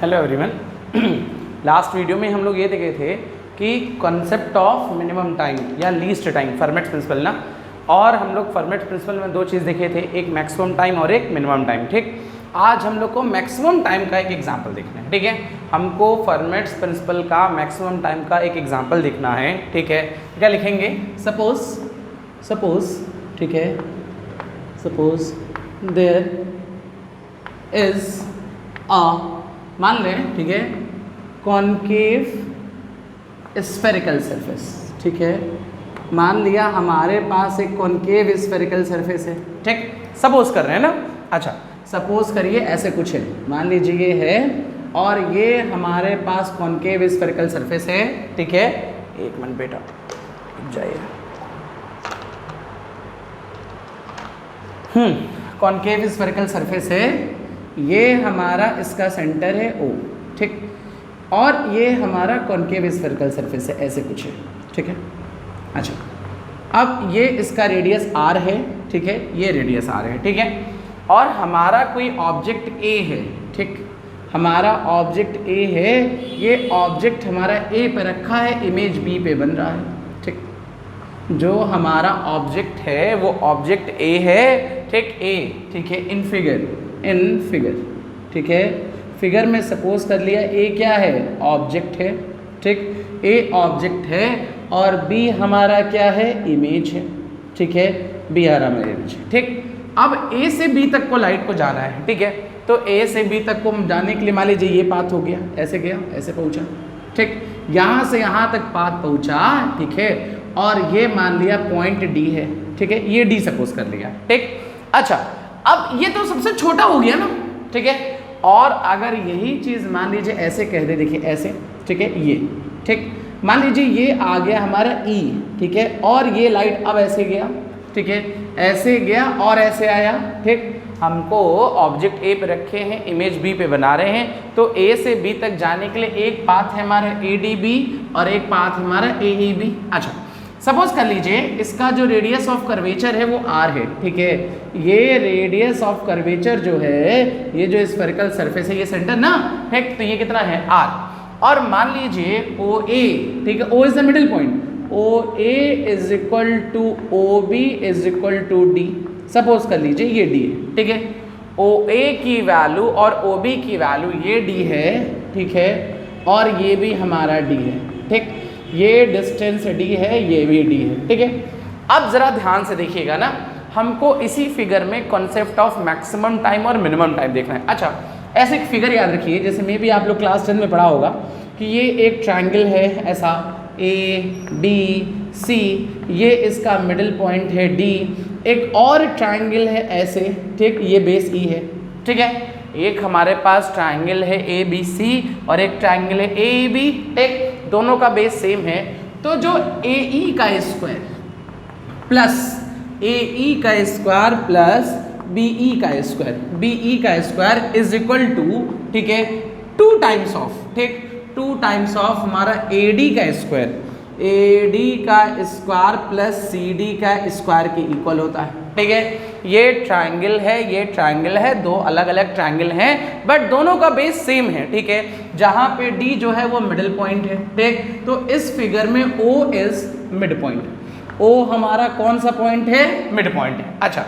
Hello everyone. Last video में हम लोग ये देखे थे कि कॉन्सेप्ट ऑफ मिनिमम टाइम या लीस्ट टाइम, फर्मेट प्रिंसिपल ना, और हम लोग फर्मेट प्रिंसिपल में दो चीज़ देखे थे, एक मैक्सिमम टाइम और एक मिनिमम टाइम। ठीक, आज हम लोग को मैक्सिमम टाइम का एक एग्जांपल देखना है। ठीक है, हमको फर्मेट प्रिंसिपल का मैक्सिमम टाइम का एक एग्जांपल देखना है। ठीक है, क्या लिखेंगे? सपोज ठीक है, सपोज देयर इज अ, मान लें, ठीक है, कॉनकेव स्फेरिकल सरफेस। ठीक है, मान लिया हमारे पास एक कॉनकेव स्फेरिकल सरफेस है। ठीक, सपोज कर रहे हैं ना। अच्छा, सपोज करिए ऐसे कुछ है, मान लीजिए ये है और ये हमारे पास कॉनकेव स्फेरिकल सरफेस है। ठीक है, एक मिनट बेटा जाइए। कॉनकेव स्फेरिकल सरफेस है, ये हमारा इसका सेंटर है O। ठीक, और ये हमारा कॉनकेव स्फेरिकल सरफेस है, ऐसे कुछ है। ठीक है, अच्छा, अब ये इसका रेडियस R है। ठीक है, ये रेडियस R है। ठीक है, और हमारा कोई ऑब्जेक्ट A है। ठीक, हमारा ऑब्जेक्ट A है, ये ऑब्जेक्ट हमारा A पे रखा है, इमेज B पे बन रहा है। ठीक, जो हमारा ऑब्जेक्ट है वो ऑब्जेक्ट A है। ठीक, A, ठीक है, इन फिगर। ठीक है, फिगर में सपोज कर लिया A क्या है? ऑब्जेक्ट है। ठीक, A ऑब्जेक्ट है और B हमारा क्या है? इमेज है। ठीक है, B हमारा इमेज है। ठीक, अब A से B तक को लाइट को जाना है। ठीक है, तो A से B तक को जाने के लिए मान लीजिए ये पाथ हो गया, ऐसे गया, ऐसे पहुंचा। ठीक, यहाँ से यहाँ तक पाथ पहुंचा। ठीक है, और ये मान लिया पॉइंट D है। ठीक है, ये D सपोज कर लिया। ठीक, अच्छा, अब ये तो सबसे छोटा हो गया ना। ठीक है, और अगर यही चीज़ मान लीजिए ऐसे कह दे, देखिए ऐसे। ठीक है, ये ठीक, मान लीजिए ये आ गया हमारा E। ठीक है, और ये लाइट अब ऐसे गया। ठीक है, ऐसे गया और ऐसे आया। ठीक, हमको ऑब्जेक्ट A पे रखे हैं, इमेज B पे बना रहे हैं, तो A से B तक जाने के लिए एक पाथ है हमारा ADB और एक पाथ हमारा AEB। अच्छा, सपोज कर लीजिए इसका जो रेडियस ऑफ कर्वेचर है वो R है। ठीक है, ये रेडियस ऑफ कर्वेचर जो है, ये जो स्फेरिकल सरफेस है, ये सेंटर ना। ठीक, तो ये कितना है? R। और मान लीजिए OA, ठीक है, O is the middle point, OA is equal to OB is equal to D। Suppose कर लीजिए ये D है। ठीक है, OA की वैल्यू और OB की वैल्यू ये D है। ठीक है, और ये भी हमारा D है। ठीक, ये डिस्टेंस D है, ये भी D है। ठीक है, अब जरा ध्यान से देखिएगा ना, हमको इसी फिगर में कॉन्सेप्ट ऑफ मैक्सिमम टाइम और मिनिमम टाइम देखना है। अच्छा, ऐसे एक फिगर याद रखिए, जैसे मे भी आप लोग क्लास 10 में पढ़ा होगा कि ये एक ट्रायंगल है ऐसा, ABC, ये इसका मिडिल पॉइंट है D, एक और ट्रायंगल है ऐसे। ठीक, ये बेस E है। ठीक है, एक हमारे पास ट्रायंगल है ABC और एक ट्रायंगल है AEB। एक दोनों का बेस सेम है, तो जो AE का स्क्वायर प्लस AE का स्क्वायर प्लस BE का स्क्वायर इज इक्वल टू, ठीक है, 2 टाइम्स ऑफ, ठीक, 2 टाइम्स ऑफ हमारा AD का स्क्वायर, AD का स्क्वायर प्लस CD का स्क्वायर के इक्वल होता है। ठीक है, ये ट्रायंगल है, ये ट्रायंगल है, दो अलग अलग ट्रायंगल हैं, बट दोनों का बेस सेम है। ठीक है, जहां पे D जो है वो मिडिल पॉइंट है। ठीक, तो इस फिगर में O is mid point. O हमारा कौन सा पॉइंट है? मिड पॉइंट है। अच्छा,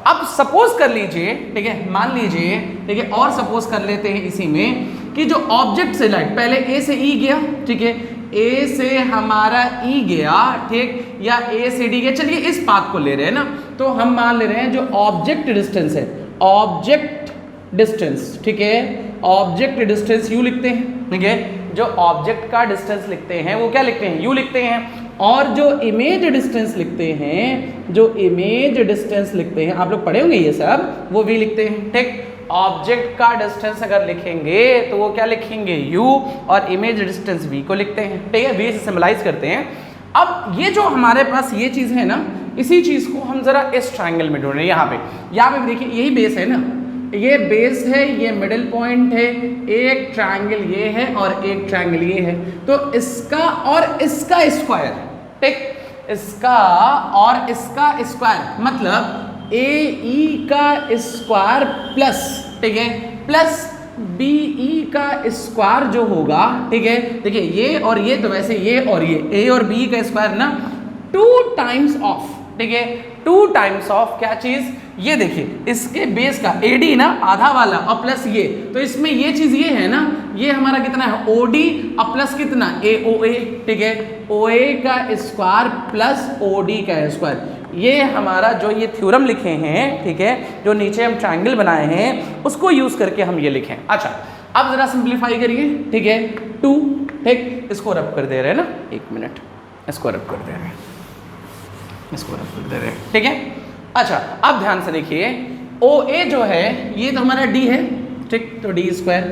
अब सपोज कर लीजिए, ठीक है, मान लीजिए, ठीक है, और सपोज कर लेते हैं इसी में कि जो ऑब्जेक्ट से लाइट पहले A से E गया। ठीक है, A से हमारा E गया, ठीक, या A से D गया, चलिए इस पाथ को ले रहे हैं ना, तो हम मान ले रहे हैं जो ऑब्जेक्ट डिस्टेंस है, ऑब्जेक्ट डिस्टेंस। ठीक है, ऑब्जेक्ट डिस्टेंस U लिखते हैं। ठीक है, जो ऑब्जेक्ट का डिस्टेंस लिखते हैं वो क्या लिखते हैं? U लिखते हैं। और जो इमेज डिस्टेंस लिखते हैं, जो इमेज डिस्टेंस लिखते हैं, आप लोग पढ़े होंगे ये सब, वो V लिखते हैं। ठीक, ऑब्जेक्ट का डिस्टेंस अगर लिखेंगे तो वो क्या लिखेंगे? U, और इमेज डिस्टेंस V को लिखते हैं। ठीक है, V से सिंबलाइज करते हैं। अब ये जो हमारे पास ये चीज़ है ना, इसी चीज़ को हम जरा इस ट्रायंगल में ढूंढ रहे हैं। यहाँ पे भी देखिए, यही बेस है ना, ये बेस है, ये मिडिल पॉइंट है, एक ट्रायंगल ये है और एक ट्रायंगल ये है, तो इसका और इसका स्क्वायर, ठीक, इसका और इसका स्क्वायर मतलब AE का स्क्वायर प्लस, ठीक है, प्लस BE का स्क्वायर जो होगा, ठीक है, देखिए ये और ये तो वैसे ये और ये ए और बी का स्क्वायर ना 2 टाइम्स ऑफ, ठीक है, 2 टाइम्स ऑफ क्या चीज, ये देखिए इसके बेस का एडी ना आधा वाला और प्लस ये, तो इसमें ये चीज ये है ना, ये हमारा कितना है ओडी और प्लस कितना ए ओ ए, ठीक है, ओ ए का स्क्वायर प्लस ओडी का स्क्वायर, ये हमारा जो ये थ्योरम लिखे हैं, ठीक है, जो नीचे हम ट्रायंगल बनाए हैं उसको यूज करके हम ये लिखें। अच्छा अब जरा सिंप्लीफाई करिए, ठीक है, 2, ठीक, इसको रब कर दे रहे हैं ना, 1 मिनट, इसको रब कर दे रहे हैं, इसको रब कर दे रहे हैं, ठीक है। अच्छा अब ध्यान से देखिए, ओ ए जो है ये तो हमारा डी है, ठीक, तो डी स्क्वायर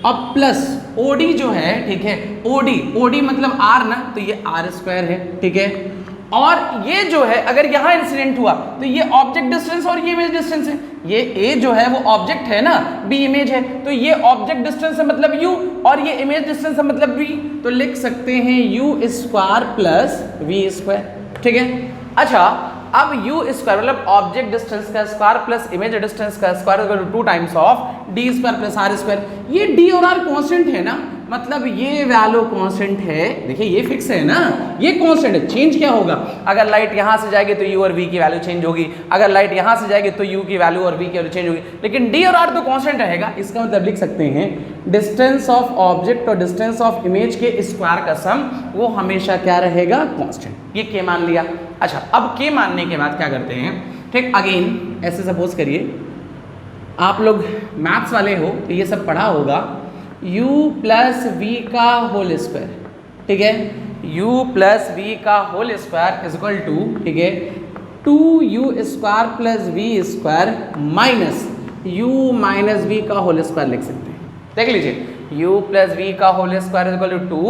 अब प्लस ओ डी जो है, ठीक है, ओ डी मतलब आर ना, तो ये आर स्क्वायर है, ठीक है, और ये जो है अगर यहाँ इंसिडेंट हुआ तो ये ऑब्जेक्ट डिस्टेंस और ये इमेज डिस्टेंस है, ये ए जो है वो ऑब्जेक्ट है ना, बी इमेज है, तो ये ऑब्जेक्ट डिस्टेंस है मतलब u और ये इमेज डिस्टेंस है मतलब v, तो लिख सकते हैं u square plus v square, ठीक है। अच्छा अब u स्क्वायर मतलब ऑब्जेक्ट डिस्टेंस का स्क्वायर प्लस इमेज डिस्टेंस का square equal to 2 times of d square plus r square, ये d और r कांस्टेंट है ना, मतलब ये वैल्यू कांस्टेंट है, देखिए ये फिक्स है ना, ये कांस्टेंट है, चेंज क्या होगा, अगर लाइट यहाँ से जाएगी तो u और v की वैल्यू चेंज होगी, अगर लाइट यहाँ से जाएगी तो u की वैल्यू और v की वैल्यू चेंज होगी, लेकिन d और r तो कांस्टेंट रहेगा, इसका मतलब लिख सकते हैं डिस्टेंस ऑफ ऑब्जेक्ट और डिस्टेंस ऑफ इमेज के स्क्वायर का सम वो हमेशा क्या रहेगा, कांस्टेंट, ये के मान लिया। अच्छा अब के मानने के बाद क्या करते हैं, ठीक, अगेन ऐसे सपोज करिए आप लोग मैथ्स वाले हो तो ये सब पढ़ा होगा, u प्लस वी का होल स्क्वायर, ठीक है, u प्लस वी का whole square is equal to, ठीक है, 2u square plus V square minus u minus V का होल स्क्वायर लिख सकते हैं, देख लीजिए u प्लस वी का whole square is equal to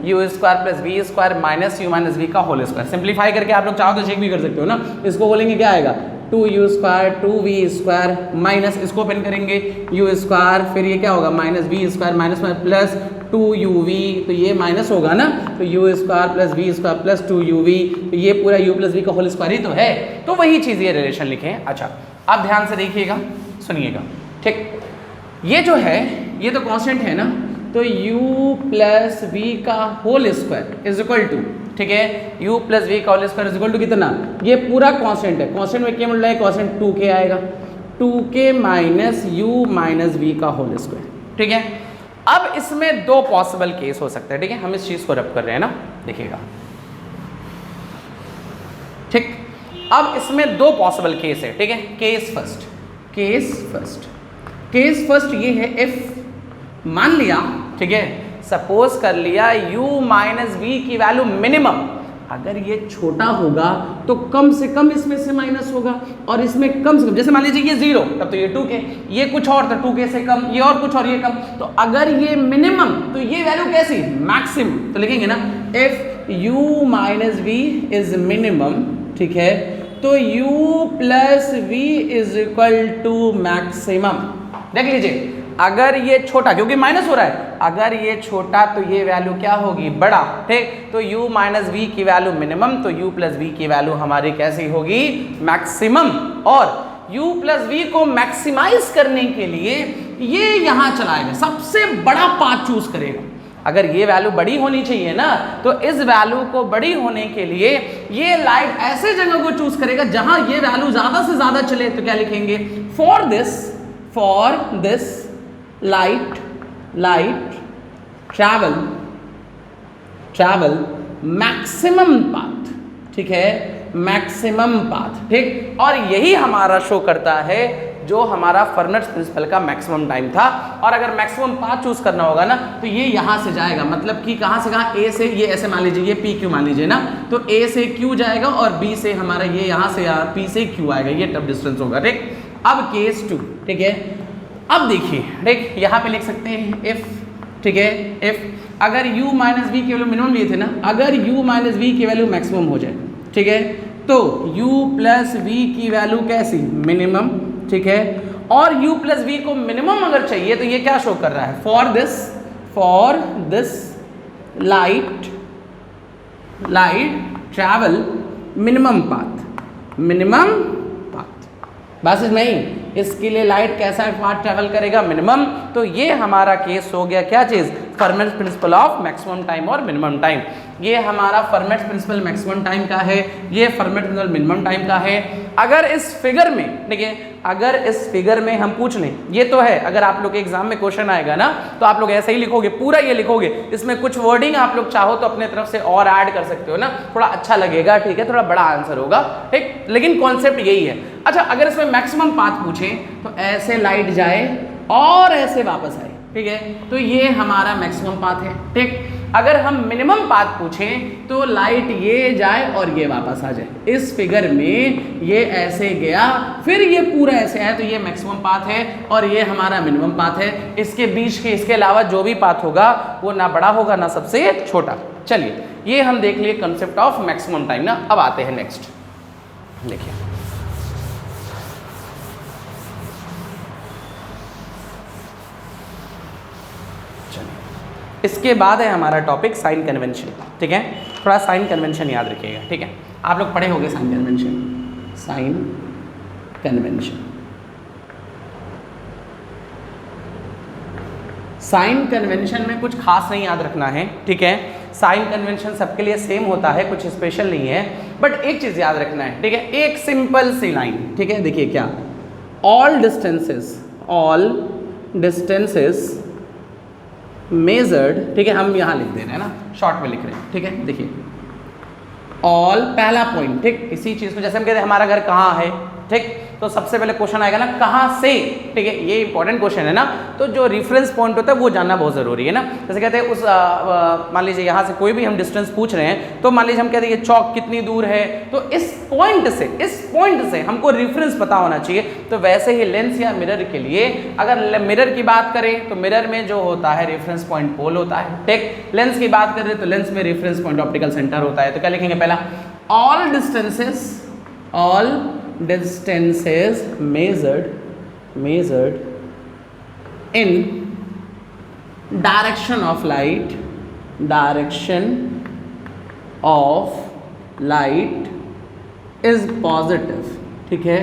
2u square plus V square minus u minus V का होल स्क्वायर, सिंप्लीफाई करके आप लोग चाहो तो चेक भी कर सकते हो ना, इसको बोलेंगे क्या आएगा 2u square 2v square minus इसको ओपन करेंगे u स्क्वायर, फिर ये क्या होगा माइनस v स्क्वायर माइनस में प्लस 2uv, तो ये माइनस होगा ना, तो u square plus v square plus 2uv, तो ये पूरा u प्लस v का होल स्क्वायर ही तो है, तो वही चीज़ ये रिलेशन लिखे। अच्छा अब ध्यान से देखिएगा, सुनिएगा, ठीक, ये जो है ये तो कांस्टेंट है ना, तो u प्लस v का whole square is equal to, ठीक है, u प्लस वी का whole square is equal to कितना, ये पूरा कांस्टेंट है, कांस्टेंट में क्या मिल रहा है, कांस्टेंट 2k आएगा, 2k minus u minus V का होल स्क्वायर, ठीक है। अब इसमें 2 पॉसिबल केस हो सकते हैं, ठीक है, हम इस चीज को रब कर रहे हैं ना, देखिएगा, ठीक, अब इसमें 2 पॉसिबल केस है, ठीक है, केस फर्स्ट ये है if मान लिया, ठीक है, सपोज कर लिया u माइनस वी की वैल्यू मिनिमम, अगर ये छोटा होगा तो कम से कम इसमें से माइनस होगा और इसमें कम से कम, जैसे मान लीजिए ये 0 तब तो ये 2k, ये कुछ और तो 2k से कम, ये और कुछ और ये कम, तो अगर ये मिनिमम तो ये वैल्यू कैसी, मैक्सिमम, तो लिखेंगे ना if u minus V is minimum, ठीक है, तो u plus V is equal to maximum, देख लीजिए अगर ये छोटा, क्योंकि माइनस हो रहा है, अगर ये छोटा तो ये वैल्यू क्या होगी, बड़ा, ठीक, तो u माइनस वी की वैल्यू मिनिमम, तो u प्लस वी की वैल्यू हमारी कैसी होगी, मैक्सिमम, और u प्लस वी को मैक्सिमाइज करने के लिए ये यहाँ चलाएगा, सबसे बड़ा पाथ चूज करेगा, अगर ये वैल्यू बड़ी होनी चाहिए ना, तो इस वैल्यू को बड़ी होने के लिए ये लाइट ऐसे जगह को चूज करेगा जहां ये वैल्यू ज्यादा से ज्यादा चले, तो क्या लिखेंगे, for this light travel maximum path, ठीक है, मैक्सिमम पाथ, ठीक, और यही हमारा शो करता है जो हमारा फर्नर्स प्रिंसिपल का मैक्सिमम टाइम था, और अगर मैक्सिमम पाथ चूज करना होगा ना तो ये यहाँ से जाएगा, मतलब कि कहाँ से कहाँ, ए से, ये ऐसे मान लीजिए ये पी क्यू मान लीजिए ना, तो ए से क्यू जाएगा और बी से हमारा ये यहाँ से पी से क्यू आएगा, ये टफ डिस्टेंस होगा, ठीक। अब केस 2, ठीक है, अब देखिए, ठीक, यहाँ पे लिख सकते हैं इफ, ठीक है, इफ अगर u माइनस वी की वैल्यू मिनिमम लिए थे ना, अगर u माइनस वी की वैल्यू मैक्सिमम हो जाए, ठीक है, तो u प्लस वी की वैल्यू कैसी, मिनिमम, ठीक है, और u प्लस वी को मिनिमम अगर चाहिए तो ये क्या शो कर रहा है, for this light travel minimum path, बस नहीं, इसके लिए लाइट कैसा पाथ ट्रेवल करेगा, मिनिमम। तो ये हमारा केस हो गया क्या चीज़, Fermat's principle of maximum time और मिनिमम टाइम। ये हमारा फर्मेट्स प्रिंसिपल मैक्सिमम टाइम का है, ये फर्मेट्स प्रिंसिपल मिनिमम टाइम का है। अगर इस फिगर में देखिए, अगर इस फिगर में हम पूछ लें, ये तो है, अगर आप लोग के एग्जाम में क्वेश्चन आएगा ना तो आप लोग ऐसे ही लिखोगे, पूरा ये लिखोगे, इसमें कुछ वर्डिंग आप लोग चाहो तो अपने तरफ से और ऐड कर सकते हो ना, थोड़ा अच्छा लगेगा, ठीक है, थोड़ा बड़ा आंसर होगा, ठीक, लेकिन कॉन्सेप्ट यही है। अच्छा, अगर इसमें मैक्सिमम पाथ पूछे तो ऐसे लाइट जाए और ऐसे वापस आए, ठीक है, तो ये हमारा मैक्सिमम पाथ है, ठीक। अगर हम मिनिमम पाथ पूछें तो लाइट ये जाए और ये वापस आ जाए। इस फिगर में ये ऐसे गया, फिर ये पूरा ऐसे आया, तो ये मैक्सिमम पाथ है और ये हमारा मिनिमम पाथ है। इसके बीच के, इसके अलावा जो भी पाथ होगा वो ना बड़ा होगा ना सबसे छोटा। चलिए, ये हम देख लिए कंसेप्ट ऑफ मैक्सिमम टाइम ना। अब आते हैं नेक्स्ट, देखिए इसके बाद है हमारा टॉपिक साइन कन्वेंशन, ठीक है। थोड़ा साइन कन्वेंशन याद रखिएगा, ठीक है, आप लोग पढ़े होंगे sign convention. Sign convention, sign convention में कुछ खास नहीं याद रखना है, ठीक है। साइन कन्वेंशन सबके लिए सेम होता है, कुछ स्पेशल नहीं है, बट एक चीज़ याद रखना है, ठीक है, एक सिंपल सी लाइन, ठीक है। देखिए क्या, ऑल डिस्टेंसेस मेजर्ड, ठीक है, हम यहाँ लिख दे रहे हैं ना, शॉर्ट में लिख रहे हैं, ठीक है। देखिए ऑल, पहला पॉइंट, ठीक, किसी चीज़ को जैसे हम कहते हैं हमारा घर कहाँ है, ठीक, तो सबसे पहले क्वेश्चन आएगा ना कहाँ से, ठीक है, ये इंपॉर्टेंट क्वेश्चन है ना। तो जो रेफरेंस पॉइंट होता है वो जानना बहुत ज़रूरी है ना। जैसे कहते हैं उस मान लीजिए यहाँ से कोई भी हम डिस्टेंस पूछ रहे हैं, तो मान लीजिए हम कहते हैं ये चौक कितनी दूर है, तो इस पॉइंट से हमको रेफरेंस पता होना चाहिए। तो वैसे ही लेंस या मिरर के लिए, अगर मिरर की बात करें तो मिरर में जो होता है रेफरेंस पॉइंट पोल होता है, ठीक। लेंस की बात करें तो लेंस में रेफरेंस पॉइंट ऑप्टिकल सेंटर होता है। तो क्या लिखेंगे, पहला all distances measured in direction of light is positive, ठीक है।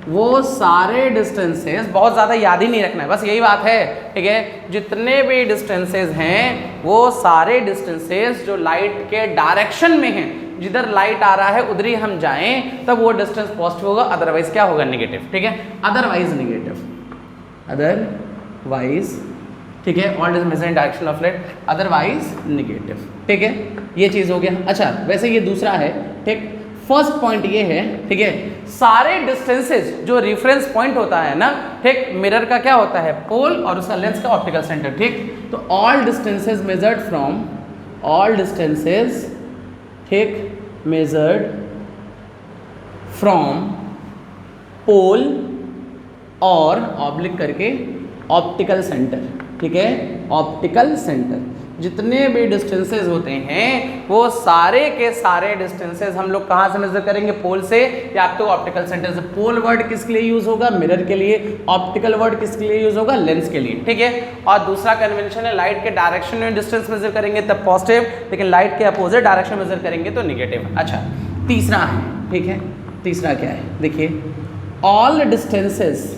वो सारे डिस्टेंसेस, बहुत ज़्यादा याद ही नहीं रखना है, बस यही बात है, ठीक है। जितने भी डिस्टेंसेस हैं वो सारे डिस्टेंसेस जो लाइट के डायरेक्शन में हैं, जिधर लाइट आ रहा है उधर ही हम जाएं तब वो डिस्टेंस पॉजिटिव होगा, अदरवाइज क्या होगा, नेगेटिव, ठीक है। अदरवाइज, ठीक है, all distance in direction of light, otherwise negative, ठीक है। ये चीज़ हो गया। अच्छा, वैसे ये दूसरा है, ठीक। फर्स्ट पॉइंट ये है, ठीक है, सारे डिस्टेंसेस जो रेफरेंस पॉइंट होता है ना, ठीक, मिरर का क्या होता है, पोल, और उसका लेंस का ऑप्टिकल सेंटर, ठीक। तो all distances measured from pole और ऑब्लिक करके ऑप्टिकल सेंटर, ठीक है, ऑप्टिकल सेंटर। जितने भी डिस्टेंसेस होते हैं वो सारे के सारे डिस्टेंसेस हम लोग कहाँ से मेजर करेंगे, पोल से या तो ऑप्टिकल सेंटर से। पोल वर्ड किसके लिए यूज होगा, मिरर के लिए। ऑप्टिकल वर्ड किसके लिए यूज होगा, लेंस के लिए, ठीक है। और दूसरा कन्वेंशन है, लाइट के डायरेक्शन में डिस्टेंस मेजर करेंगे तब पॉजिटिव, लेकिन लाइट के अपोजिट डायरेक्शन मेजर करेंगे तो निगेटिव। अच्छा, तीसरा है, ठीक है, तीसरा क्या है, देखिए all distances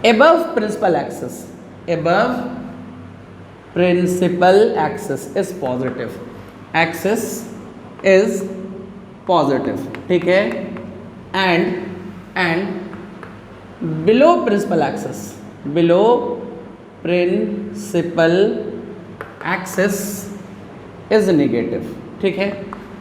above principal axis is positive, ठीक है। and below principal axis is negative, ठीक है।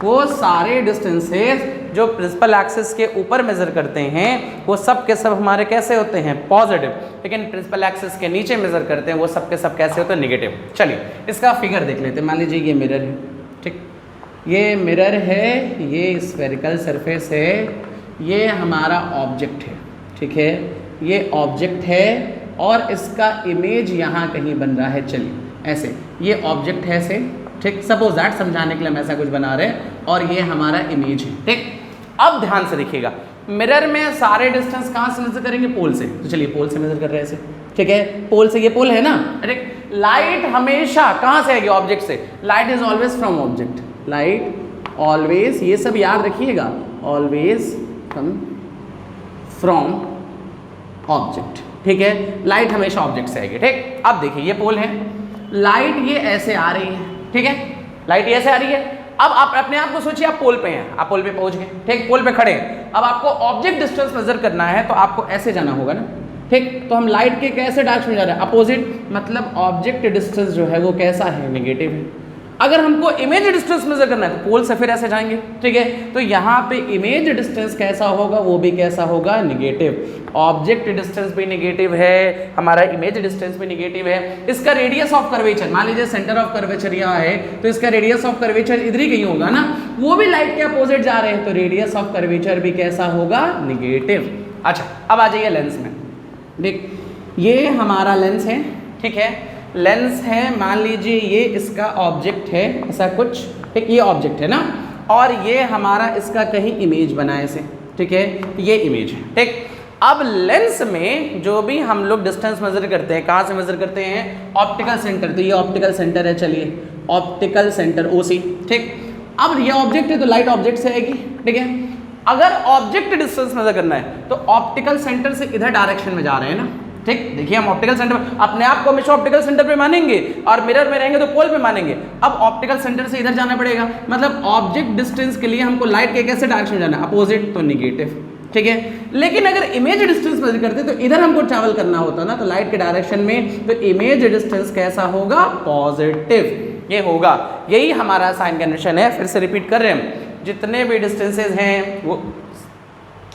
वो सारे डिस्टेंसेस जो प्रिंसिपल एक्सिस के ऊपर मेजर करते हैं वो सब के सब हमारे कैसे होते हैं, पॉजिटिव, लेकिन प्रिंसिपल एक्सिस के नीचे मेजर करते हैं वो सब के सब कैसे होते हैं, नेगेटिव। चलिए इसका फिगर देख लेते हैं। मान लीजिए ये मिरर है, ठीक, ये मिरर है, ये स्फेरिकल सरफेस है, ये हमारा ऑब्जेक्ट है, ठीक है, ये ऑब्जेक्ट है और इसका इमेज यहाँ कहीं बन रहा है। चलिए ऐसे, ये ऑब्जेक्ट है ऐसे, ठीक, सपोज दैट, समझाने के लिए हम ऐसा कुछ बना रहे हैं और ये हमारा इमेज है, ठीक। अब ध्यान से देखिएगा, मिरर में सारे डिस्टेंस कहाँ से मेजर करेंगे, पोल से। तो चलिए पोल से मेजर कर रहे हैं ऐसे, ठीक है, पोल से, ये पोल है ना, ठीक। लाइट हमेशा कहाँ से आएगी, ऑब्जेक्ट से। Light is always from object, light always, ये सब याद रखिएगा, ऑलवेज फ्रॉम फ्रॉम ऑब्जेक्ट, ठीक है। लाइट हमेशा ऑब्जेक्ट से आएगी, ठीक। अब देखिए ये पोल है, लाइट ये ऐसे आ रही है, ठीक है, लाइट ये ऐसे आ रही है। अब आप अपने आप को सोचिए, आप पोल पे हैं, आप पोल पे पहुंच गए, ठीक, पोल पे खड़े हैं। अब आपको ऑब्जेक्ट डिस्टेंस मेजर करना है तो आपको ऐसे जाना होगा ना, ठीक। तो हम लाइट के कैसे डायरेक्शन में जा रहे हैं, अपोजिट, मतलब ऑब्जेक्ट डिस्टेंस जो है वो कैसा है, नेगेटिव है। अगर हमको इमेज डिस्टेंस मेजर करना है तो पोल से फिर ऐसे जाएंगे, ठीक है। तो यहाँ पे इमेज डिस्टेंस कैसा होगा, वो भी कैसा होगा, नेगेटिव। ऑब्जेक्ट डिस्टेंस भी नेगेटिव है, हमारा इमेज डिस्टेंस भी नेगेटिव है। इसका रेडियस ऑफ कर्वेचर, मान लीजिए सेंटर ऑफ कर्वेचर यहाँ है तो इसका रेडियस ऑफ कर्वेचर इधर ही कहीं होगा ना, वो भी लाइट के अपोजिट जा रहे हैं तो रेडियस ऑफ कर्वेचर भी कैसा होगा, नेगेटिव। अच्छा, अब आ जाइए लेंस में। देख, ये हमारा लेंस है, ठीक है, लेंस है, मान लीजिए ये इसका ऑब्जेक्ट है, ऐसा कुछ, ठीक, ये ऑब्जेक्ट है ना, और ये हमारा इसका कहीं इमेज बना है इसे, ठीक है, ये इमेज है, ठीक। अब लेंस में जो भी हम लोग डिस्टेंस मेजर करते हैं, कहाँ से मेजर करते हैं, ऑप्टिकल सेंटर। तो ये ऑप्टिकल सेंटर है, चलिए ऑप्टिकल सेंटर OC, ठीक। अब ये ऑब्जेक्ट है तो लाइट ऑब्जेक्ट से आएगी, ठीक है। अगर ऑब्जेक्ट डिस्टेंस मेजर करना है तो ऑप्टिकल सेंटर से इधर डायरेक्शन में जा रहे हैं ना, ठीक। देखिए हम ऑप्टिकल सेंटर, अपने आप को हमेशा ऑप्टिकल सेंटर पे मानेंगे और मिरर में रहेंगे तो पोल पे मानेंगे। अब ऑप्टिकल सेंटर से इधर जाना पड़ेगा, मतलब ऑब्जेक्ट डिस्टेंस के लिए हमको लाइट के कैसे डायरेक्शन में जाना है, अपोजिट, तो नेगेटिव, ठीक है। लेकिन अगर इमेज डिस्टेंस मेजर करते तो इधर हमको ट्रैवल करना होता ना, तो लाइट के डायरेक्शन में, तो इमेज डिस्टेंस कैसा होगा, पॉजिटिव, ये होगा। यही हमारा साइन कन्वेंशन है। फिर से रिपीट कर रहे हैं, जितने भी डिस्टेंसेज हैं वो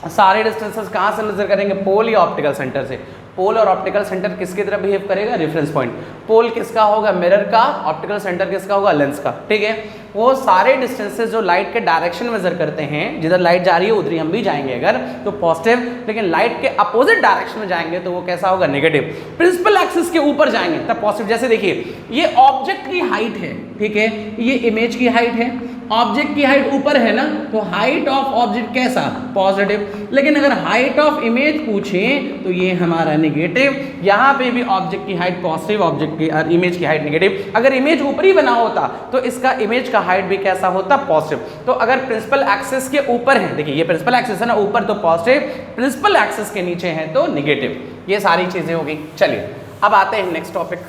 सारे डिस्टेंसेस कहाँ से मेजर करेंगे, पोल या ऑप्टिकल सेंटर से। पोल और ऑप्टिकल सेंटर किसकी तरह बिहेव करेगा, रेफरेंस पॉइंट। पोल किसका होगा, मिरर का, ऑप्टिकल सेंटर किसका होगा, लेंस का, ठीक है। वो सारे डिस्टेंसेस जो लाइट के डायरेक्शन मेजर करते हैं, जिधर लाइट जा रही है उधर ही हम भी जाएंगे अगर तो पॉजिटिव, लेकिन लाइट के अपोजिट डायरेक्शन में जाएंगे तो वो कैसा होगा, नेगेटिव। प्रिंसिपल एक्सिस के ऊपर जाएंगे तब पॉजिटिव। जैसे देखिए ये ऑब्जेक्ट की हाइट है, ठीक है, ये इमेज की हाइट है, ऑब्जेक्ट की हाइट ऊपर है ना, तो हाइट ऑफ ऑब्जेक्ट कैसा, पॉजिटिव। लेकिन अगर हाइट ऑफ इमेज पूछें तो ये हमारा नेगेटिव। यहाँ पे भी ऑब्जेक्ट की हाइट पॉजिटिव, ऑब्जेक्ट की और इमेज की हाइट नेगेटिव। अगर इमेज ऊपर ही बना होता तो इसका इमेज का हाइट भी कैसा होता, पॉजिटिव। तो अगर प्रिंसिपल एक्सिस के ऊपर है, देखिए ये प्रिंसिपल एक्सिस है ना ऊपर, तो पॉजिटिव, प्रिंसिपल एक्सिस के नीचे है तो नेगेटिव। ये सारी चीजें हो गई। चलिए अब आते हैं नेक्स्ट टॉपिक।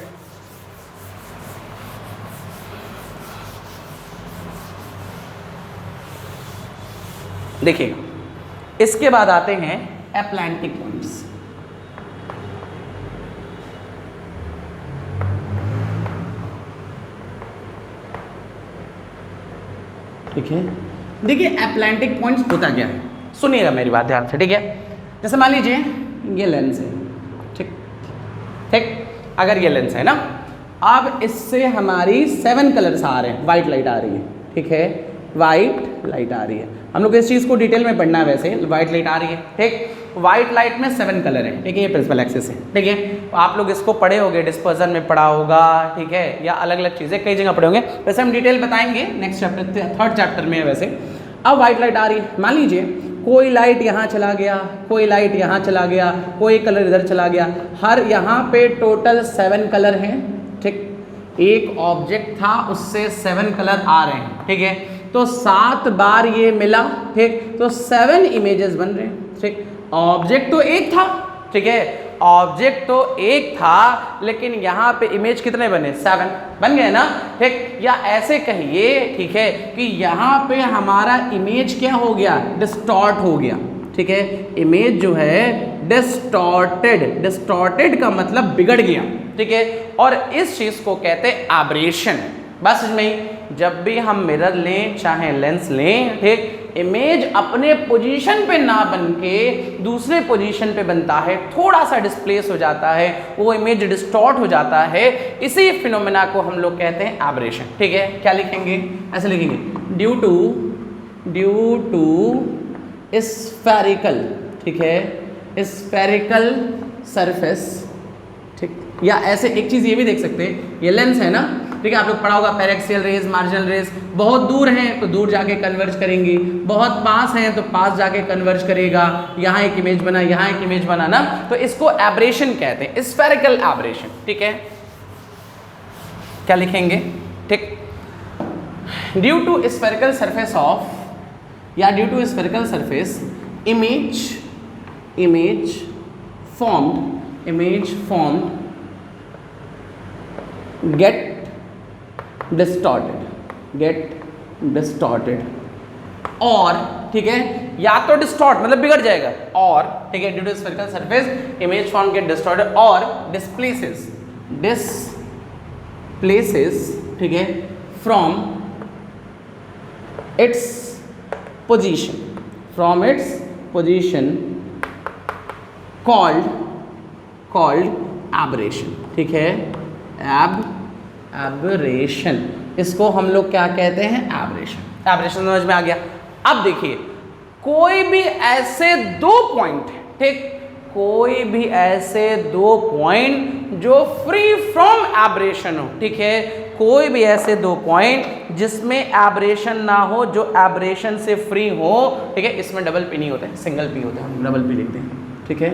देखिए इसके बाद आते हैं एप्लांटिक पॉइंट्स। ठीक है, देखिए एप्लांटिक पॉइंट्स होता क्या है, सुनिएगा मेरी बात ध्यान से, ठीक है। जैसे मान लीजिए ये लेंस है, ठीक ठीक, अगर ये लेंस है ना, अब इससे हमारी 7 कलर्स आ रहे हैं, वाइट लाइट आ रही है, ठीक है, वाइट लाइट आ रही है। हम लोग इस चीज़ को डिटेल में पढ़ना है, वैसे वाइट लाइट आ रही है, ठीक। वाइट लाइट में 7 कलर है, ठीक है, ये प्रिंसिपल एक्सिस है, ठीक है। आप लोग इसको पढ़े होंगे, डिस्पर्जन में पढ़ा होगा, ठीक है, या अलग अलग चीज़ें कई जगह पढ़े होंगे। वैसे हम डिटेल बताएंगे नेक्स्ट चैप्टर, 3rd चैप्टर में है वैसे। अब वाइट लाइट आ रही है, मान लीजिए कोई लाइट यहाँ चला गया, कोई लाइट यहाँ चला गया, कोई कलर इधर चला गया, हर यहाँ पे टोटल 7 कलर हैं, ठीक। एक ऑब्जेक्ट था उससे 7 कलर आ रहे हैं, ठीक है, तो 7 बार ये मिला, ठीक, तो 7 इमेजेस बन रहे हैं, ठीक। ऑब्जेक्ट तो एक था, ठीक है, ऑब्जेक्ट तो एक था, लेकिन यहाँ पे इमेज कितने बने, 7 बन गए ना, ठीक। या ऐसे कहिए, ठीक है, कि यहाँ पे हमारा इमेज क्या हो गया, डिस्टॉर्ट हो गया, ठीक है। इमेज जो है डिस्टॉर्टेड, डिस्टॉर्टेड का मतलब बिगड़ गया, ठीक है। और इस चीज को कहते हैं एब्रेशन। बस इसमें जब भी हम मिरर लें चाहे लेंस लें, ठीक, इमेज अपने पोजीशन पे ना बन के दूसरे पोजीशन पे बनता है, थोड़ा सा डिस्प्लेस हो जाता है, वो इमेज डिस्टॉर्ट हो जाता है। इसी फिनोमेना को हम लोग कहते हैं एब्रेशन, ठीक है। क्या लिखेंगे, ऐसे लिखेंगे, ड्यू टू स्फेरिकल, ठीक है, स्फेरिकल सरफेस, ठीक। या ऐसे एक चीज़ ये भी देख सकते हैं, ये लेंस है ना, ठीक है, आप लोग पढ़ा होगा पैरेक्सियल रेज, मार्जिनल रेज। बहुत दूर हैं तो दूर जाके कन्वर्ज करेंगी, बहुत पास हैं तो पास जाके कन्वर्ज करेगा। यहाँ एक इमेज बना, यहाँ एक इमेज बना ना, तो इसको एब्रेशन कहते हैं, स्फेरिकल एब्रेशन, ठीक है। क्या लिखेंगे, ठीक, due to spherical surface of, या due to spherical surface image image formed get distorted और ठीक है, या तो डिस्टॉर्ट मतलब बिगड़ जाएगा, और ठीक है due to spherical surface image form get distorted और डिस्प्लेसेस ठीक है from its position called aberration, ठीक है एब्रेशन, इसको हम लोग क्या कहते हैं, एब्रेशन समझ में आ गया। अब देखिए कोई भी ऐसे दो पॉइंट, ठीक, कोई भी ऐसे दो पॉइंट जो फ्री फ्रॉम एब्रेशन हो, ठीक है, कोई भी ऐसे दो पॉइंट जिसमें एब्रेशन ना हो, जो एब्रेशन से फ्री हो, ठीक है, इसमें डबल पी नहीं होता है, सिंगल पी होता है, हम डबल पी लिखते हैं, ठीक है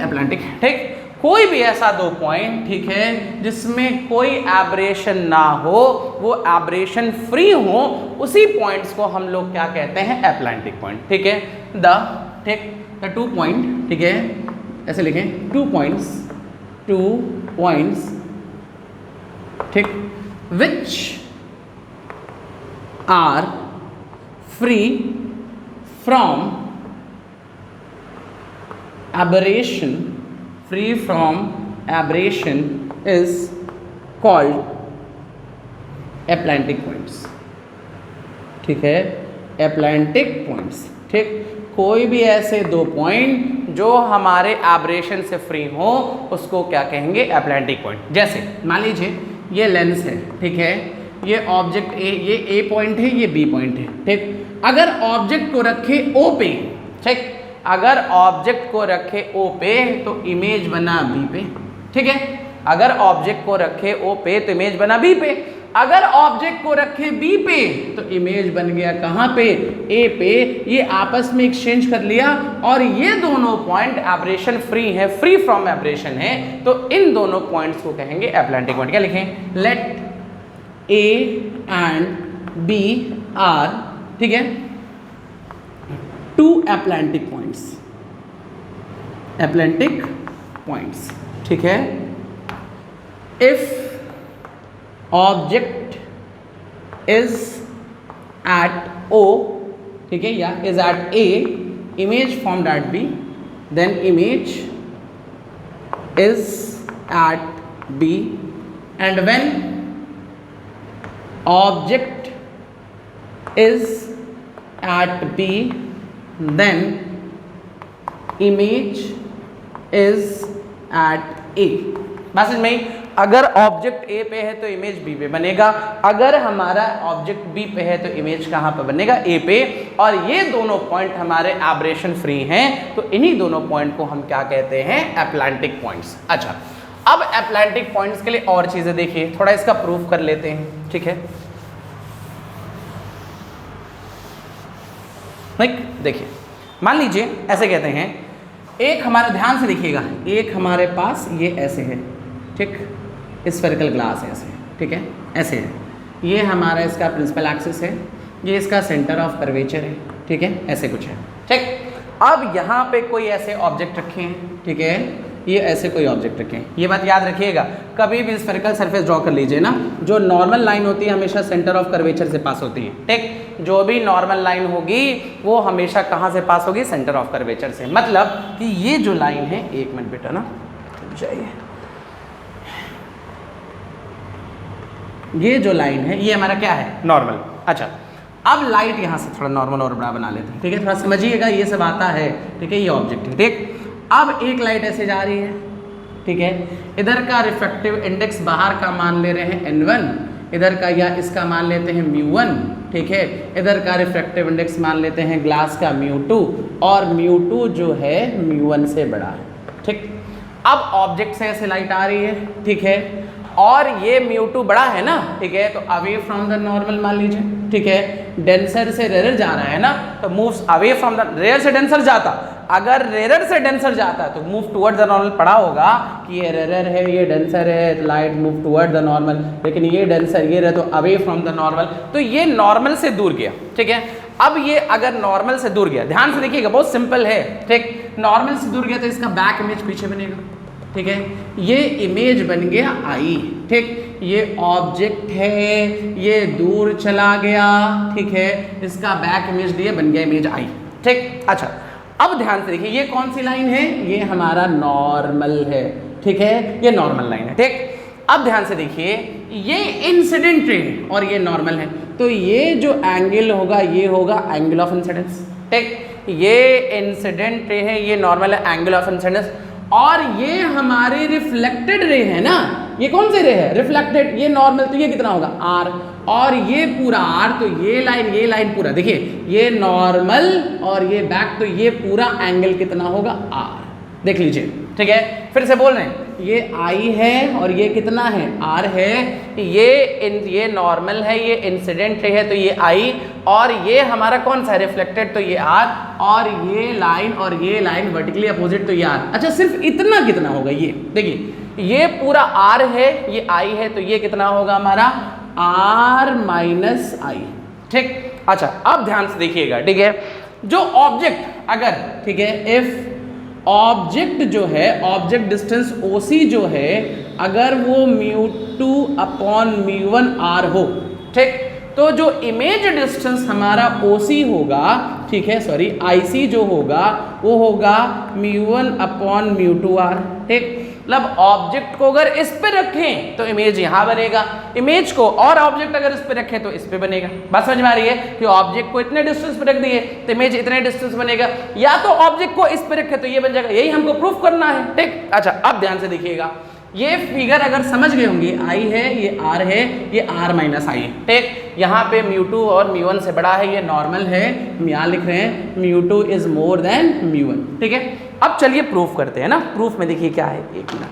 एप्लांटिक, ठीक, कोई भी ऐसा दो पॉइंट, ठीक है, जिसमें कोई एब्रेशन ना हो, वो एब्रेशन फ्री हो, उसी पॉइंट्स को हम लोग क्या कहते हैं, एप्लांटिक पॉइंट, ठीक है। द 2 पॉइंट, ठीक है, ऐसे लिखें 2 पॉइंट्स, ठीक, which are free from aberration is called Atlantic points, ठीक है, Atlantic points, ठीक, कोई भी ऐसे दो पॉइंट जो हमारे एब्रेशन से फ्री हो उसको क्या कहेंगे, एप्लांटिक पॉइंट। जैसे मान लीजिए ये लेंस है, ठीक है, ये ऑब्जेक्ट ए, ये ए पॉइंट है, ये बी पॉइंट है, ठीक, अगर ऑब्जेक्ट को रखे ओ पे, ठीक, अगर ऑब्जेक्ट को रखे ओ पे तो इमेज बना बी पे, ठीक है, अगर ऑब्जेक्ट को रखे ओ पे तो इमेज बना बी पे, अगर ऑब्जेक्ट को रखे बी पे तो इमेज बन गया कहाँ पे, ए पे, ये आपस में एक्सचेंज कर लिया और ये दोनों पॉइंट एब्रेशन फ्री है, फ्री फ्रॉम एब्रेशन है, तो इन दोनों पॉइंट्स को कहेंगे एप्लांटिक पॉइंट। क्या लिखें, let A and B are, ठीक है, 2 Atlantic points, ठीक है, if object is at O, ठीक है, या is at A, image formed at B, then image is at B, and when object is at B, then image is at A। बस समझ में, अगर ऑब्जेक्ट ए पे है तो इमेज बी पे बनेगा, अगर हमारा ऑब्जेक्ट बी पे है तो इमेज कहाँ पे बनेगा, ए पे, और ये दोनों पॉइंट हमारे एब्रेशन फ्री हैं, तो इन्हीं दोनों पॉइंट को हम क्या कहते हैं, एप्लांटिक पॉइंट्स। अच्छा, अब एप्लांटिक पॉइंट्स के लिए और चीजें देखिए, थोड़ा इसका प्रूफ कर लेते हैं, ठीक है, देखिए मान लीजिए ऐसे कहते हैं, एक हमारे ध्यान से देखिएगा, एक हमारे पास ये ऐसे है, ठीक, स्फेरिकल ग्लास है ऐसे, ठीक है, ऐसे है, ये हमारा इसका प्रिंसिपल एक्सिस है, ये इसका सेंटर ऑफ कर्वेचर है, ठीक है, ऐसे कुछ है, ठीक। अब यहाँ पे कोई ऐसे ऑब्जेक्ट रखे हैं, ठीक है, ये ऐसे कोई ऑब्जेक्ट रखें, ये बात याद रखिएगा, कभी भी स्फेरिकल सरफेस ड्रॉ कर लीजिए ना, जो नॉर्मल लाइन होती है हमेशा सेंटर ऑफ कर्वेचर से पास होती है, ठीक, जो भी नॉर्मल लाइन होगी वो हमेशा कहाँ से पास होगी, सेंटर ऑफ कर्वेचर से। मतलब कि ये जो लाइन है, एक मिनट बेटा ना चाहिए, ये जो लाइन है ये हमारा क्या है, नॉर्मल। अच्छा, अब लाइट यहाँ से थोड़ा नॉर्मल और बड़ा बना लेते हैं, ठीक है, थोड़ा समझिएगा, ये सब आता है, ठीक है, ये ऑब्जेक्ट है, ठीक। अब एक लाइट ऐसे जा रही है, ठीक है, इधर का रिफ्रैक्टिव इंडेक्स बाहर का मान ले रहे हैं n1, इधर का या इसका मान लेते हैं μ1, ठीक है, इधर का रिफ्रैक्टिव इंडेक्स मान लेते हैं ग्लास का μ2, और μ2 जो है μ1 से बड़ा है, ठीक। अब ऑब्जेक्ट से ऐसे लाइट आ रही है, ठीक है, और ये μ2 बड़ा है ना, ठीक है, तो अवे फ्रॉम द नॉर्मल मान लीजिए, ठीक है, डेंसर से रेयर जा रहा है ना, तो moves away from the, rare से डेंसर जाता, अगर रेयर से डेंसर जाता तो मूव टुवर्ड द नॉर्मल, पढ़ा होगा कि ये रेयर है, ये डेंसर है, light move toward the normal, लेकिन ये डेंसर ये रहे तो अवे फ्रॉम द नॉर्मल, तो ये नॉर्मल से दूर गया, ठीक है। अब ये अगर नॉर्मल से दूर गया, ध्यान से देखिएगा, बहुत सिंपल है, ठीक, नॉर्मल से दूर गया तो इसका बैक इमेज पीछे बनेगा, ठीक है। ये इमेज बन गया आई, ठीक। ये ऑब्जेक्ट है, ये दूर चला गया, ठीक है, इसका बैक इमेज दिया, बन गया इमेज आई, ठीक। अच्छा अब ध्यान से देखिए, ये कौन सी लाइन है, ये हमारा नॉर्मल है, ठीक है, ये नॉर्मल लाइन है, ठीक। अब ध्यान से देखिए, ये इंसिडेंट रे है और ये नॉर्मल है, तो ये जो एंगल होगा ये होगा एंगल ऑफ इंसिडेंस, ठीक। ये इंसिडेंट रे है, ये नॉर्मल है, एंगल ऑफ इंसिडेंस। और ये हमारे रिफ्लेक्टेड रे है ना, ये कौन से रे है, रिफ्लेक्टेड, ये नॉर्मल, तो ये कितना होगा आर, और ये पूरा आर, तो ये लाइन पूरा, देखिए ये नॉर्मल और ये बैक, तो ये पूरा एंगल कितना होगा आर, देख लीजिए, ठीक है। फिर से बोल रहे हैं, ये आई है और ये कितना है आर है, ये नॉर्मल है, ये इंसिडेंट है, तो ये आई, और ये हमारा कौन सा है रिफ्लेक्टेड, तो ये आर, और ये लाइन वर्टिकली अपोजिट, तो ये आर। अच्छा सिर्फ इतना कितना होगा, ये देखिए ये पूरा आर है, ये आई है, तो ये कितना होगा हमारा आर माइनस आई, ठीक। अच्छा अब ध्यान से देखिएगा, ठीक है, जो ऑब्जेक्ट अगर, ठीक है, इफ ऑब्जेक्ट जो है, ऑब्जेक्ट डिस्टेंस OC जो है, अगर वो μ2 अपॉन μ1 r हो, ठीक, तो जो इमेज डिस्टेंस हमारा OC होगा, ठीक है, सॉरी IC जो होगा वो होगा μ1 अपॉन μ2 r, ठीक। मतलब ऑब्जेक्ट को अगर इस पे रखें तो इमेज यहाँ बनेगा, इमेज को और ऑब्जेक्ट अगर इस पे रखें तो इस पे बनेगा। बात समझ में आ रही है कि ऑब्जेक्ट को इतने डिस्टेंस पे रख दिए तो इमेज इतने डिस्टेंस बनेगा, या तो ऑब्जेक्ट को इस पे रखे तो ये बन जाएगा, यही हमको प्रूफ करना है, ठीक। अच्छा अब ध्यान से देखिएगा, ये फिगर अगर समझ गए होंगे, आई है, ये आर है, ये आर माइनस आई है, ठीक। यहाँ पे μ2 और μ1 से बड़ा है, ये नॉर्मल है, हम यहाँ लिख रहे हैं μ2 इज मोर देन μ1, ठीक है। अब चलिए प्रूफ करते हैं ना, प्रूफ में देखिए क्या है, एक मिनट,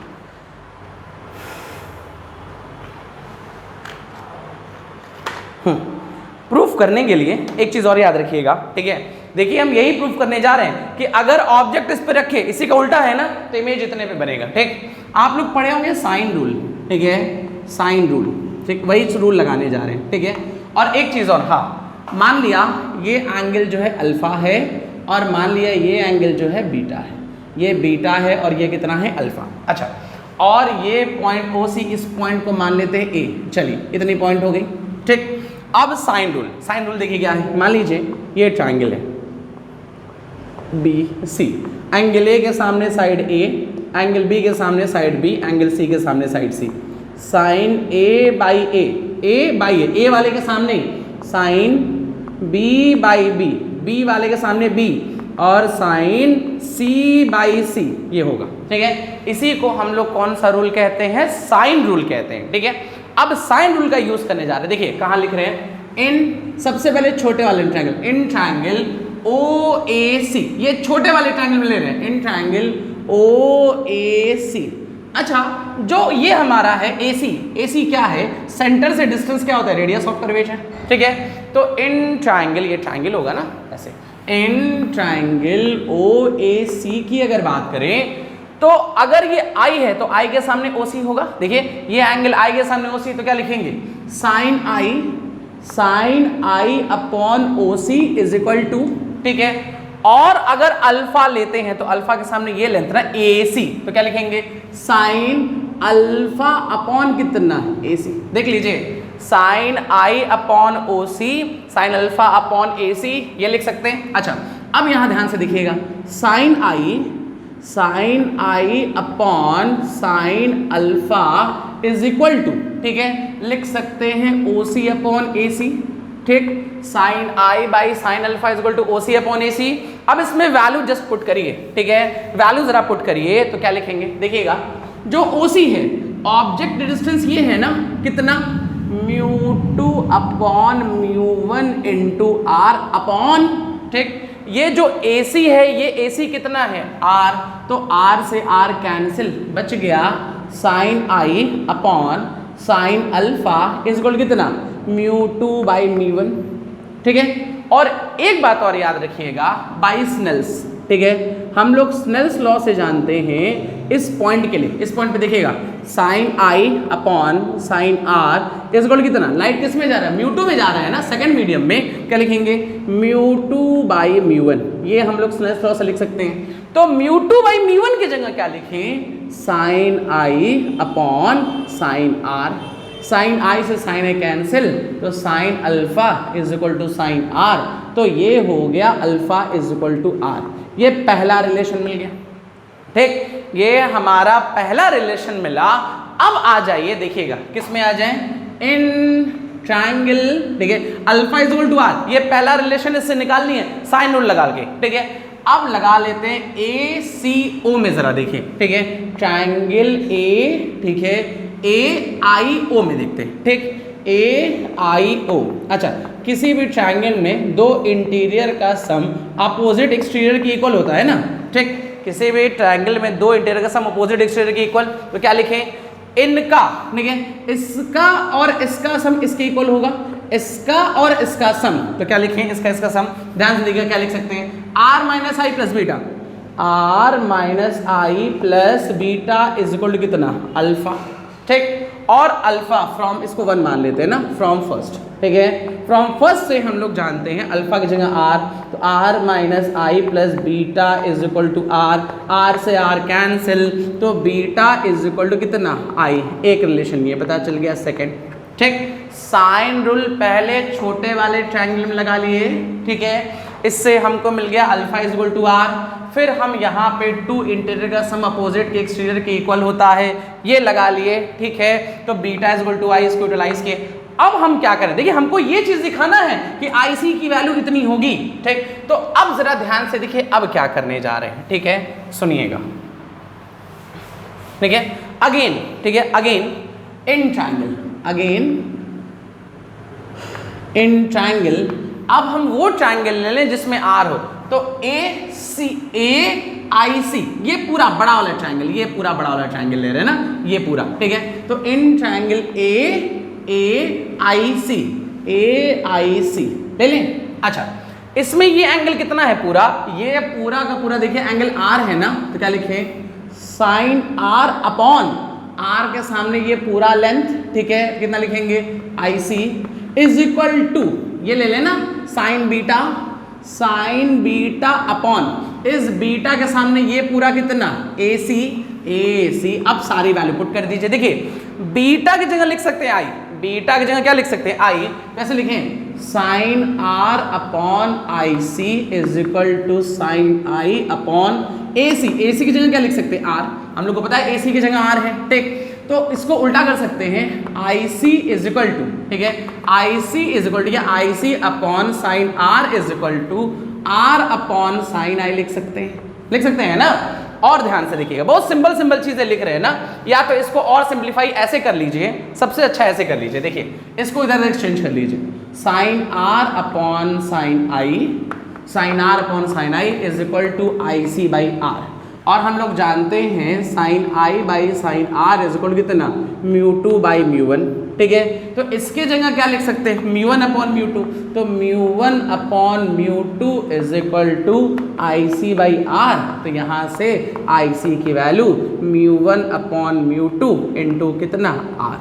प्रूफ करने के लिए एक चीज और याद रखिएगा, ठीक है। देखिए हम यही प्रूफ करने जा रहे हैं कि अगर ऑब्जेक्ट इस पे रखे, इसी का उल्टा है ना, तो इमेज इतने पे बनेगा, ठीक। आप लोग पढ़े होंगे साइन रूल, ठीक है, साइन रूल, ठीक, वही रूल लगाने जा रहे हैं, ठीक है। और एक चीज और, हाँ, मान लिया ये एंगल जो है अल्फा है, और मान लिया ये एंगल जो है बीटा है, ये बीटा है और ये कितना है अल्फा। अच्छा, और ये पॉइंट OC, इस पॉइंट को मान लेते हैं A, चलिए इतनी पॉइंट हो गई, ठीक। अब साइन रूल देखिए क्या है, मान लीजिए ये ट्राइंगल है BC, एंगल A के सामने साइड A, एंगल B के सामने साइड B, एंगल C के सामने side C, sine A by A वाले के सामने साइन B बाई B वाले के सामने B, और साइन C बाई C, ये होगा, ठीक है। इसी को हम लोग कौन सा रूल कहते हैं, साइन रूल कहते हैं, ठीक है। अब साइन रूल का यूज करने जा रहे हैं, देखिए कहाँ लिख रहे हैं, इन सबसे पहले छोटे वाले ट्रायंगल, इन ट्रायंगल OAC, ये छोटे वाले ट्रायंगल में ले रहे हैं, इन ट्रायंगल OAC। अच्छा, जो ये हमारा है AC क्या है, सेंटर से डिस्टेंस क्या होता है, रेडियस ऑफ कर्वेचर, ठीक है। तो इन ट्रायंगल, ये ट्रायंगल होगा ना ऐसे, इन ट्रायंगल OAC की अगर बात करें, तो अगर ये I है तो I के सामने OC होगा, देखिए ये एंगल I के सामने OC, तो क्या लिखेंगे, sine I upon OC is equal to, ठीक है। और अगर अल्फा लेते हैं तो अल्फा के सामने ये लेंथ ना AC, तो क्या लिखेंगे, साइन अल्फा अपॉन कितना है AC, देख लीजिए, sine I upon OC, sine alpha upon AC, ये लिख सकते हैं। अच्छा अब यहां ध्यान से देखिएगा, sine I upon sine alpha is equal to, ठीक है, लिख सकते हैं OC अपॉन AC, ठीक। Sine I by sine alpha is equal to OC upon AC। अब इसमें वैल्यू जस्ट पुट करिए, ठीक है, वैल्यू जरा पुट करिए, तो क्या लिखेंगे, देखिएगा, जो OC है, ऑब्जेक्ट डिस्टेंस ये है ना, कितना, μ2 अपॉन μ1 इंटू R अपॉन, ठीक। ये जो AC है, ये AC कितना है R, तो R से R कैंसिल, बच गया sine I upon sine alpha is equal कितना, μ2 बाई μ1, ठीक है। और एक बात और याद रखिएगा, बाई स्नेल्स, ठीक है, हम लोग स्नेल्स लॉ से जानते हैं इस पॉइंट के लिए, इस पॉइंट पे देखिएगा, sine I upon sine R is equal कितना, लाइट किस में जा रहा है, μ2 में जा रहा है ना, सेकंड मीडियम में, क्या लिखेंगे, μ2 बाई μ1, ये हम लोग स्नेल्स लॉ से लिख सकते हैं। तो μ2 बाई μ1 की जगह क्या लिखें, sine I upon sine R. Sine I से साइन आई कैंसिल, तो sine alpha is equal to sine R, तो ये हो गया alpha is equal to R. ये पहला रिलेशन मिल गया, ठीक, ये हमारा पहला रिलेशन मिला। अब आ जाइए, देखिएगा किस में आ जाए, इन ट्राइंगल, ठीक है, alpha is equal to R, ये पहला रिलेशन इससे निकालनी है साइन रूल लगा के, ठीक है। अब लगा लेते हैं ए सी ओ में, जरा देखिए, ठीक है, ट्राइंगल ए, ठीक है, ए आई ओ में देखते हैं, ठीक, ए आई ओ। अच्छा, किसी भी ट्राइंगल में दो इंटीरियर का सम अपोजिट एक्सटीरियर की इक्वल होता है ना, ठीक, किसी भी ट्राइंगल में दो इंटीरियर का सम अपोजिट एक्सटीरियर की इक्वल, तो क्या लिखें, इनका, ठीक है, इसका और इसका सम इसके इक्वल होगा, इसका और इसका सम, तो क्या लिखें, इसका सम। ध्यान से देखिए क्या लिख सकते हैं, R minus I plus beta, R minus I plus beta is equal to कितना, अल्फा, ठीक, और अल्फा फ्रॉम, इसको 1 मान लेते हैं ना, फ्रॉम फर्स्ट, ठीक है, फ्रॉम फर्स्ट से हम लोग जानते हैं अल्फा की जगह आर, तो R minus I plus beta is equal to R, R से आर कैंसिल, तो बीटा इज इक्वल टू कितना, आई। एक रिलेशन ये पता चल गया। सेकंड, ठीक, साइन रूल पहले छोटे वाले ट्रायंगल में लगा लिए, ठीक है, इससे हमको मिल गया alpha is equal to R. फिर हम यहाँ पे टू इंटीरियर का सम अपोजिट के एक्सटीरियर के इक्वल होता है, ये लगा लिए, ठीक है, तो beta is equal to I, इसको यूटिलाइज किए। अब हम क्या करें, देखिए हमको ये चीज दिखाना है कि आईसी की वैल्यू इतनी होगी, ठीक, तो अब जरा ध्यान से देखिए अब क्या करने जा रहे हैं, ठीक है, सुनिएगा, ठीक है, अगेन, ठीक है, again in triangle, again in triangle. अब हम वो ट्रायंगल ले लें जिसमें आर हो, तो ए सी, ए आई सी, ये पूरा बड़ा वाला ट्रायंगल, ये पूरा बड़ा वाला ट्रायंगल ले रहे हैं ना, ये पूरा, ठीक है, तो इन ट्रायंगल ए आई सी, ए आई सी ले लें। अच्छा, इसमें ये एंगल कितना है पूरा, ये पूरा का पूरा देखिए एंगल आर है ना, तो क्या लिखे, साइन आर अपॉन आर के सामने ये पूरा लेंथ, ठीक है, कितना लिखेंगे, आई सी इज इक्वल टू, ये ले लेना, sign beta, sign beta upon इस बीटा के सामने ये पूरा कितना, ए सी, ए सी। अब सारी वैल्यू पुट कर दीजिए, देखिए बीटा की जगह लिख सकते हैं आई, बीटा की जगह क्या लिख सकते हैं, आई, कैसे लिखें, sine R upon I C is equal to sine I upon A C. A C की जगह क्या लिख सकते हैं, आर, हम लोग को पता है ए सी की जगह आर है, ठीक, तो इसको उल्टा कर सकते हैं, I C is equal to, ठीक है, I C is equal to, I C upon sine R is equal to R upon sine I लिख सकते हैं ना। और ध्यान से देखिएगा, बहुत सिंपल सिंपल चीजें लिख रहे हैं ना, या तो इसको और सिंप्लीफाई ऐसे कर लीजिए, सबसे अच्छा ऐसे कर लीजिए, देखिए इसको इधर एक्सचेंज कर लीजिए, sine R upon sine I, sine R upon sine I is equal to I C by R. और हम लोग जानते हैं sine I by sine R is equal कितना, mu two by mu one, ठीक है, तो इसके जगह क्या लिख सकते हैं, mu one upon mu two, तो mu one upon mu two is equal to I C by R. तो यहाँ से आई सी की value mu one upon mu two into कितना, आर,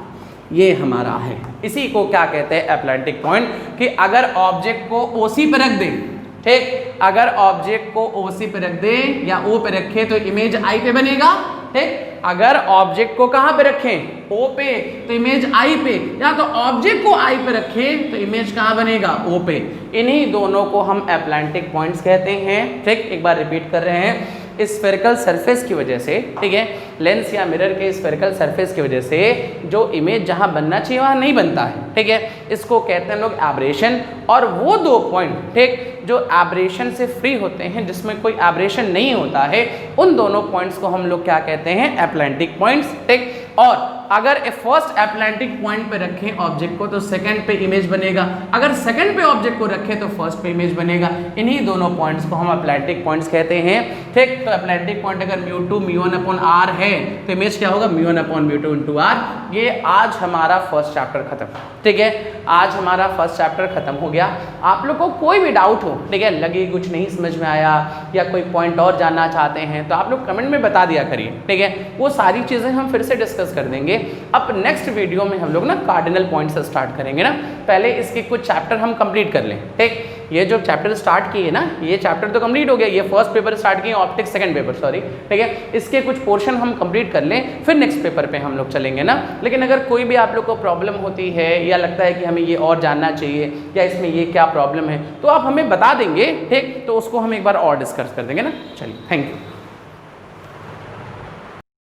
ये हमारा है। इसी को क्या कहते हैं, एप्लेंटिक पॉइंट, कि अगर ऑब्जेक्ट को ओसी पे रख दें, ठीक, अगर ऑब्जेक्ट को ओसी पे रख दे या ओ पे रखे तो इमेज आई पे बनेगा, ठीक, अगर ऑब्जेक्ट को कहां पे रखें, ओ पे, तो इमेज आई पे, या तो ऑब्जेक्ट को आई पे रखें तो इमेज कहां बनेगा, ओ पे। इन्हीं दोनों को हम एप्लेंटिक पॉइंट्स कहते हैं, ठीक, एक बार रिपीट कर रहे हैं, स्फेरिकल सरफेस की वजह से, ठीक है, लेंस या मिरर के स्फेरिकल सरफेस की वजह से जो इमेज जहां बनना चाहिए वहां नहीं बनता है, ठीक है, इसको कहते हैं लोग एब्रेशन। और वो दो पॉइंट, ठीक, जो एब्रेशन से फ्री होते हैं, जिसमें कोई एब्रेशन नहीं होता है, उन दोनों पॉइंट्स को हम लोग क्या कहते हैं, एप्लेंटिक पॉइंट्स, ठीक। और अगर फर्स्ट एप्लेंटिक पॉइंट पे रखें ऑब्जेक्ट को तो सेकंड पे इमेज बनेगा, अगर सेकंड पे ऑब्जेक्ट को रखें तो फर्स्ट पे इमेज बनेगा। इन्हीं दोनों पॉइंट्स को हम एप्लेंटिक पॉइंट्स कहते हैं, ठीक। तो एप्लेंटिक पॉइंट अगर mu two mu one upon R है तो इमेज क्या होगा, mu one upon mu two into R. ये आज हमारा फर्स्ट चैप्टर खत्म, ठीक है, आज हमारा फर्स्ट चैप्टर खत्म हो गया। आप लोग को कोई भी डाउट हो, ठीक है, लगे कुछ नहीं समझ में आया या कोई पॉइंट और जानना चाहते हैं तो आप लोग कमेंट में बता दिया करिए, ठीक है, वो सारी चीज़ें हम फिर से डिस्कस कर देंगे। अब नेक्स्ट वीडियो में हम लोग ना कार्डिनल पॉइंट से स्टार्ट करेंगे ना, पहले इसके कुछ चैप्टर हम कंप्लीट कर लें, ठीक। ये जो चैप्टर स्टार्ट किए ना, ये चैप्टर तो कंप्लीट हो गया, ये फर्स्ट पेपर स्टार्ट किए ऑप्टिक्स, सेकंड पेपर सॉरी, ठीक है। इसके कुछ पोर्शन हम कंप्लीट कर लें, फिर नेक्स्ट पेपर पे हम लोग चलेंगे ना। लेकिन अगर कोई भी आप लोग को प्रॉब्लम होती है या लगता है कि हमें ये और जानना चाहिए या इसमें ये क्या प्रॉब्लम है, तो आप हमें बता देंगे, ठीक, तो उसको हम एक बार और डिस्कस कर देंगे ना। चलिए, थैंक यू।